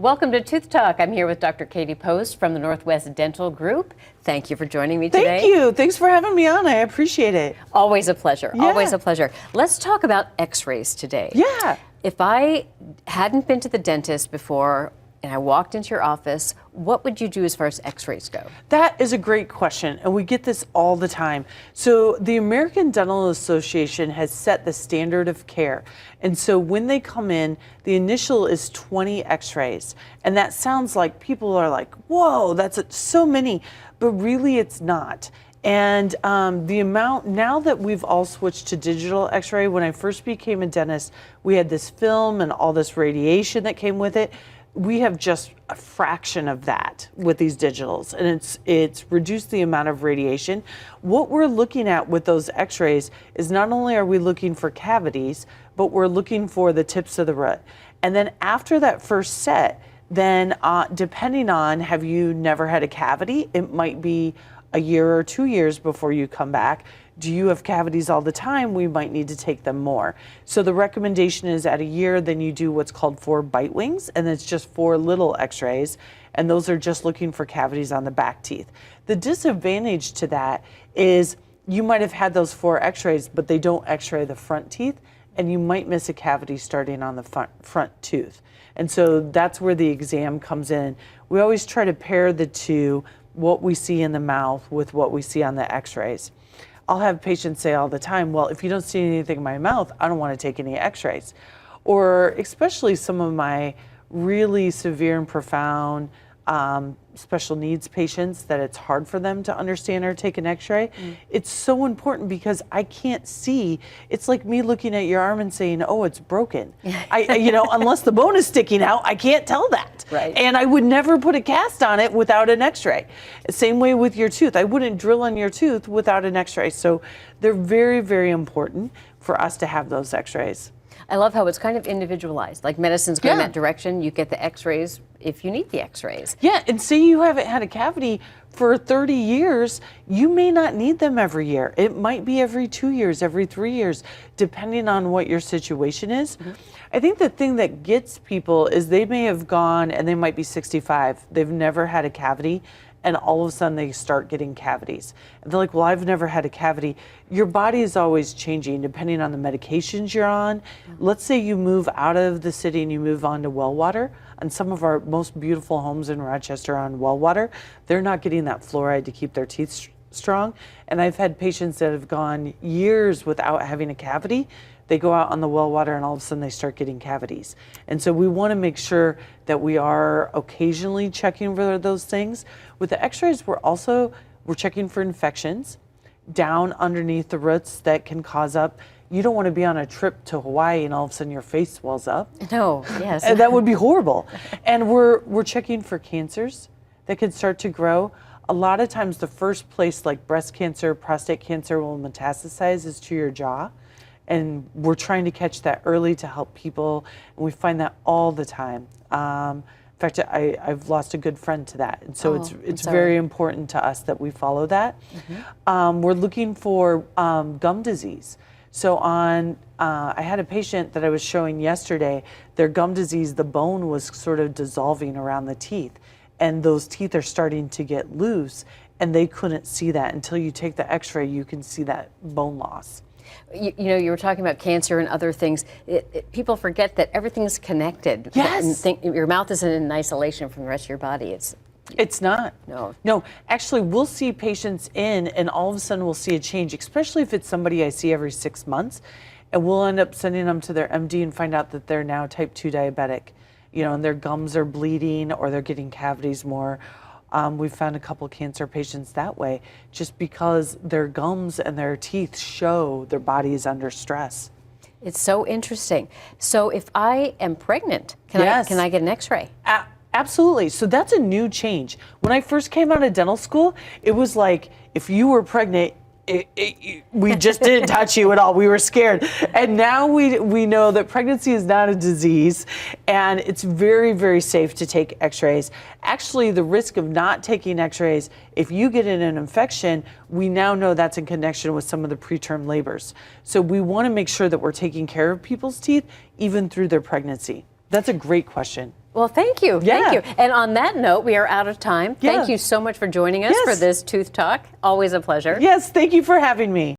Welcome to Tooth Talk. I'm here with Dr. Katie Post from the Northwest Dental Group. Thank you for joining me today. Thank you. Thanks for having me on. I appreciate it. Always a pleasure. Yeah. Always a pleasure. Let's talk about x-rays today. Yeah. If I hadn't been to the dentist before and I walked into your office, what would you do as far as x-rays go? That is a great question, and we get this all the time. So the American Dental Association has set the standard of care. And so when they come in, the initial is 20 x-rays. And that sounds like people are like, whoa, that's so many, but really it's not. And the amount, now that we've all switched to digital x-ray, when I first became a dentist, we had this film and all this radiation that came with it. We have just a fraction of that with these digitals, and it's reduced the amount of radiation. What we're looking at with those x-rays is not only are we looking for cavities, but we're looking for the tips of the root. And then after that first set, then depending on, have you never had a cavity? It might be a year or 2 years before you come back. Do you have cavities all the time? We might need to take them more. So the recommendation is at a year, then you do what's called 4 bite wings, and it's just 4 little x-rays, and those are just looking for cavities on the back teeth. The disadvantage to that is you might have had those 4 x-rays, but they don't x-ray the front teeth, and you might miss a cavity starting on the front tooth. And so that's where the exam comes in. We always try to pair the two, what we see in the mouth with what we see on the x-rays. I'll have patients say all the time, well, if you don't see anything in my mouth, I don't want to take any x-rays. Or especially some of my really severe and profound special needs patients that it's hard for them to understand or take an x-ray. It's so important because I can't see. It's like me looking at your arm and saying, oh, it's broken. Unless the bone is sticking out, I can't tell that. Right. And I would never put a cast on it without an x-ray. Same way with your tooth. I wouldn't drill on your tooth without an x-ray. So they're very, very important for us to have those x-rays. I love how it's kind of individualized. Like medicine's going that direction. You get the x-rays if you need the x-rays. Yeah, and say you haven't had a cavity for 30 years, you may not need them every year. It might be every 2 years, every 3 years, depending on what your situation is. I think the thing that gets people is they may have gone and they might be 65. They've never had a cavity. And all of a sudden they start getting cavities. And they're like, well, I've never had a cavity. Your body is always changing depending on the medications you're on. Let's say you move out of the city and you move on to well water. And some of our most beautiful homes in Rochester are on well water. They're not getting that fluoride to keep their teeth strong. And I've had patients that have gone years without having a cavity. They go out on the well water and all of a sudden they start getting cavities. And so we want to make sure that we are occasionally checking for those things. With the x-rays, we're checking for infections down underneath the roots that can cause up. You don't want to be on a trip to Hawaii and all of a sudden your face swells up. No, yes. And that would be horrible. And we're checking for cancers that could start to grow. A lot of times the first place like breast cancer, prostate cancer will metastasize is to your jaw. And we're trying to catch that early to help people, and we find that all the time. In fact, I've lost a good friend to that, and so it's very important to us that we follow that. We're looking for gum disease. So I had a patient that I was showing yesterday, their gum disease, the bone was sort of dissolving around the teeth, and those teeth are starting to get loose, and they couldn't see that. Until you take the x-ray, you can see that bone loss. You were talking about cancer and other things. People forget that everything's connected. Yes. And your mouth isn't in isolation from the rest of your body. It's not. No. Actually, we'll see patients in, and all of a sudden we'll see a change, especially if it's somebody I see every 6 months, and we'll end up sending them to their MD and find out that they're now type 2 diabetic, and their gums are bleeding or they're getting cavities more. We've found a couple cancer patients that way, just because their gums and their teeth show their body is under stress. It's so interesting. So if I am pregnant, can I get an x-ray? Absolutely. So that's a new change. When I first came out of dental school, it was like if you were pregnant, we just didn't touch you at all. We were scared. And now we know that pregnancy is not a disease, and it's very, very safe to take x-rays. Actually, the risk of not taking x-rays, if you get in an infection, we now know that's in connection with some of the preterm labors. So we want to make sure that we're taking care of people's teeth even through their pregnancy. That's a great question. Well, thank you. Yeah. Thank you. And on that note, we are out of time. Yeah. Thank you so much for joining us for Yes. this Tooth Talk. Always a pleasure. Yes, thank you for having me.